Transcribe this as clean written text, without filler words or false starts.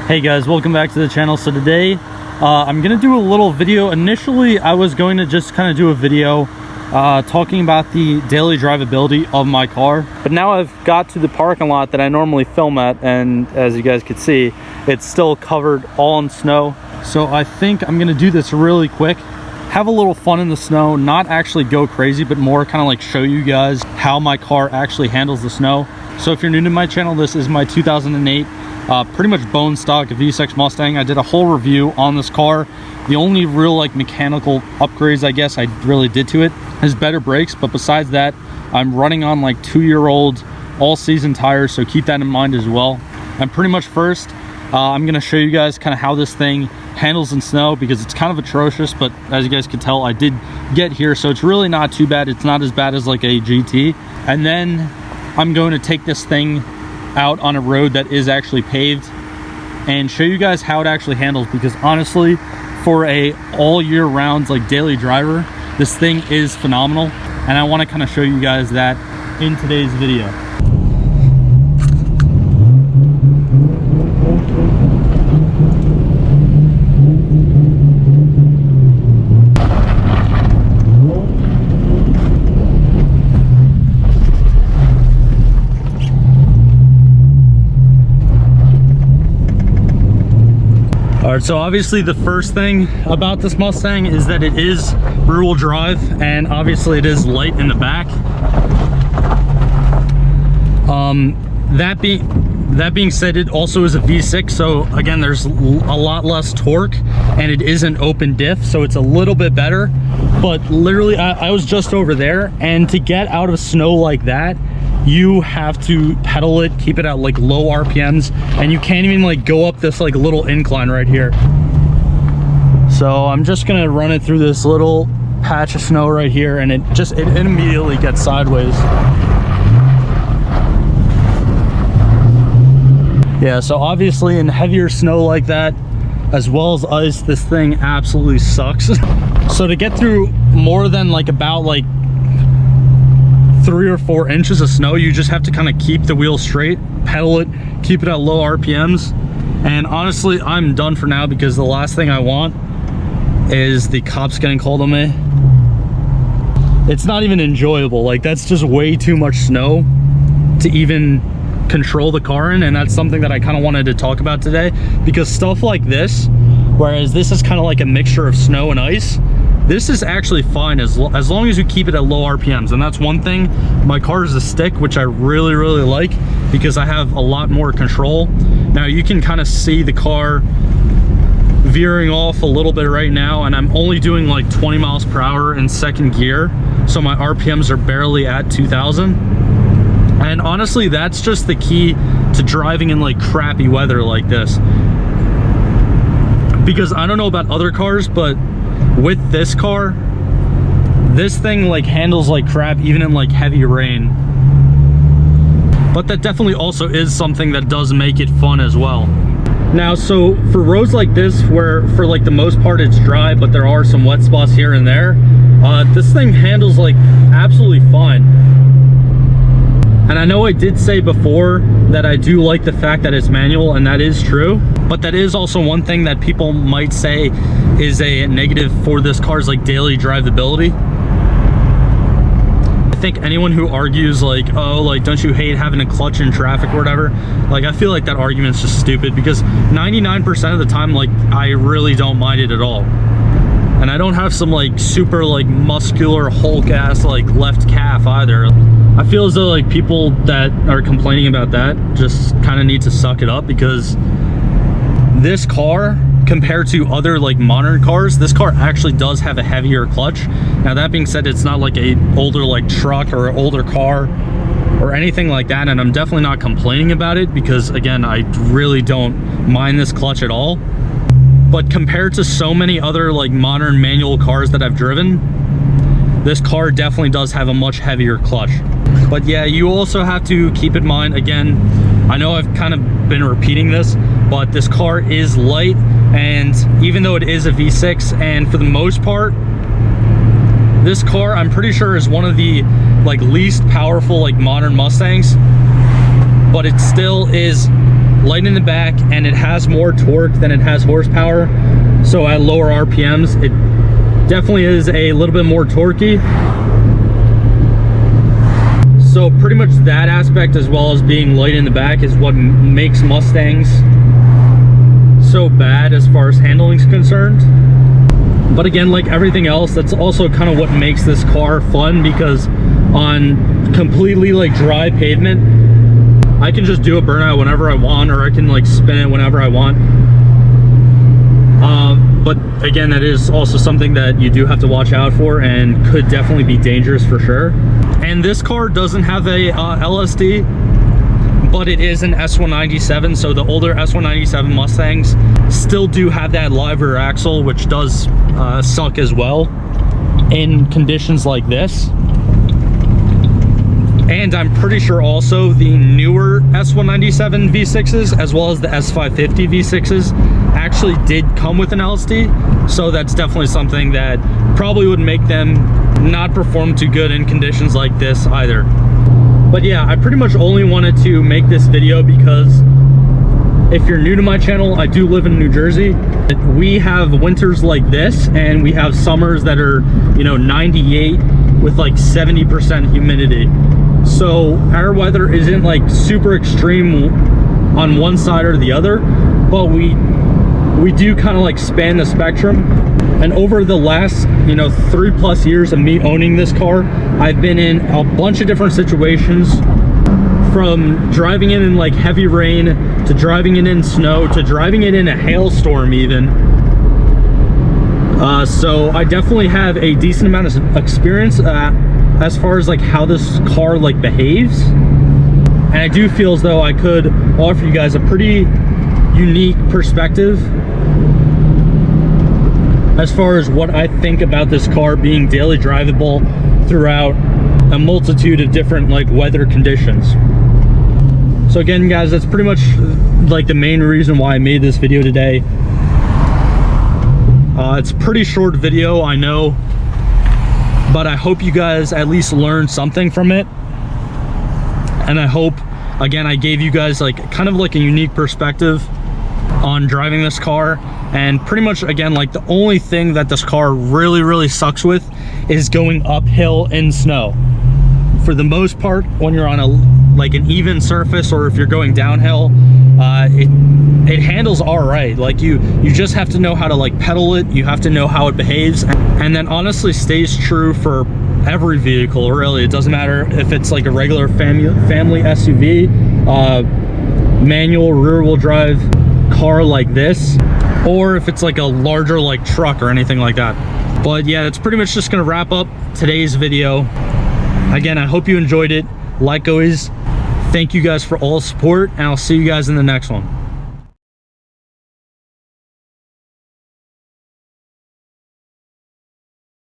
Hey guys, welcome back to the channel. So today I'm gonna do a little video. Initially I was going to just kind of do a video talking about the daily drivability of my car, but now I've got to the parking lot that I normally film at, and as you guys could see, it's still covered all in snow. So I think I'm gonna do this really quick, have a little fun in the snow, not actually go crazy, but more kind of like show you guys how my car actually handles the snow. So if you're new to my channel, this is my 2008 pretty much bone stock V6 Mustang. I did a whole review on this car. The only real like mechanical upgrades I guess I really did to it is better brakes, but besides that I'm running on like 2-year-old all season tires, so keep that in mind as well. And pretty much first I'm gonna show you guys kind of how this thing handles in snow, because it's kind of atrocious, but as you guys can tell I did get here, so it's really not too bad. It's not as bad as like a GT. And then I'm going to take this thing out on a road that is actually paved and show you guys how it actually handles, because honestly for a all year round like daily driver, this thing is phenomenal, and I want to kind of show you guys that in today's video. Alright, so obviously the first thing about this Mustang is that it is rear-wheel drive, and obviously it is light in the back. That being said, it also is a V6, so again there's a lot less torque, and it is an open diff, so it's a little bit better. But literally I was just over there, and to get out of snow like that, you have to pedal it, keep it at like low RPMs, and you can't even like go up this like little incline right here. So I'm just gonna run it through this little patch of snow right here, and it immediately gets sideways. Yeah, so obviously in heavier snow like that, as well as ice, this thing absolutely sucks. So to get through more than like about like 3 or 4 inches of snow, you just have to kind of keep the wheel straight, pedal it, keep it at low RPMs. And honestly, I'm done for now, because the last thing I want is the cops getting called on me. It's not even enjoyable. Like, that's just way too much snow to even control the car in, and that's something that I kind of wanted to talk about today, because stuff like this, whereas this is kind of like a mixture of snow and ice, this is actually fine as long as you keep it at low RPMs. And that's one thing. My car is a stick, which I really like, because I have a lot more control. Now you can kind of see the car veering off a little bit right now, and I'm only doing like 20 miles per hour in second gear, so my RPMs are barely at 2000. And honestly, that's just the key to driving in like crappy weather like this, because I don't know about other cars, but with this car, this thing like handles like crap even in like heavy rain. But that definitely also is something that does make it fun as well. Now, so for roads like this, where for like the most part it's dry, but there are some wet spots here and there, this thing handles like absolutely fine. And I know I did say before that I do like the fact that it's manual, and that is true, but that is also one thing that people might say is a negative for this car's like daily drivability. I think anyone who argues like, oh, like don't you hate having a clutch in traffic or whatever, like I feel like that argument's just stupid, because 99% of the time like I really don't mind it at all. And I don't have some like super like muscular Hulk ass like left calf either. I feel as though like people that are complaining about that just kind of need to suck it up, because this car, compared to other like modern cars, this car actually does have a heavier clutch. Now that being said, it's not like a older like truck or an older car or anything like that, and I'm definitely not complaining about it, because again, I really don't mind this clutch at all. But compared to so many other like modern manual cars that I've driven, this car definitely does have a much heavier clutch. But yeah, you also have to keep in mind, again, I know I've kind of been repeating this, but this car is light, and even though it is a V6, and for the most part, this car I'm pretty sure is one of the like least powerful like modern Mustangs, but it still is light in the back, and it has more torque than it has horsepower. So at lower RPMs, it definitely is a little bit more torquey. So pretty much that aspect, as well as being light in the back, is what makes Mustangs so bad as far as handling is concerned. But again, like everything else, that's also kind of what makes this car fun, because on completely like dry pavement, I can just do a burnout whenever I want, or I can like spin it whenever I want. But again, that is also something that you do have to watch out for, and could definitely be dangerous for sure. And this car doesn't have a LSD, but it is an S197. So the older S197 Mustangs still do have that live rear axle, which does suck as well in conditions like this. And I'm pretty sure also the newer S197 V6s, as well as the S550 V6s, actually did come with an LSD. So that's definitely something that probably would make them not perform too good in conditions like this either. But yeah, I pretty much only wanted to make this video because if you're new to my channel, I do live in New Jersey. We have winters like this, and we have summers that are, you know, 98 with like 70% humidity. So our weather isn't like super extreme on one side or the other, but we do kind of like span the spectrum. And over the last, you know, 3+ years of me owning this car, I've been in a bunch of different situations, from driving it in like heavy rain, to driving it in snow, to driving it in a hailstorm even. So I definitely have a decent amount of experience as far as like how this car like behaves. And I do feel as though I could offer you guys a pretty unique perspective as far as what I think about this car being daily drivable throughout a multitude of different like weather conditions. So again, guys, that's pretty much like the main reason why I made this video today. It's a pretty short video, I know, but I hope you guys at least learned something from it. And I hope, again, I gave you guys like kind of like a unique perspective on driving this car. And pretty much, again, like the only thing that this car really sucks with is going uphill in snow. For the most part, when you're on a like an even surface, or if you're going downhill, it handles all right. Like you just have to know how to like pedal it. You have to know how it behaves, and then honestly stays true for every vehicle. Really, it doesn't matter if it's like a regular family SUV, manual rear-wheel drive car like this, or if it's like a larger like truck or anything like that. But yeah, that's pretty much just gonna wrap up today's video. Again, I hope you enjoyed it. Like always, thank you guys for all the support, and I'll see you guys in the next one.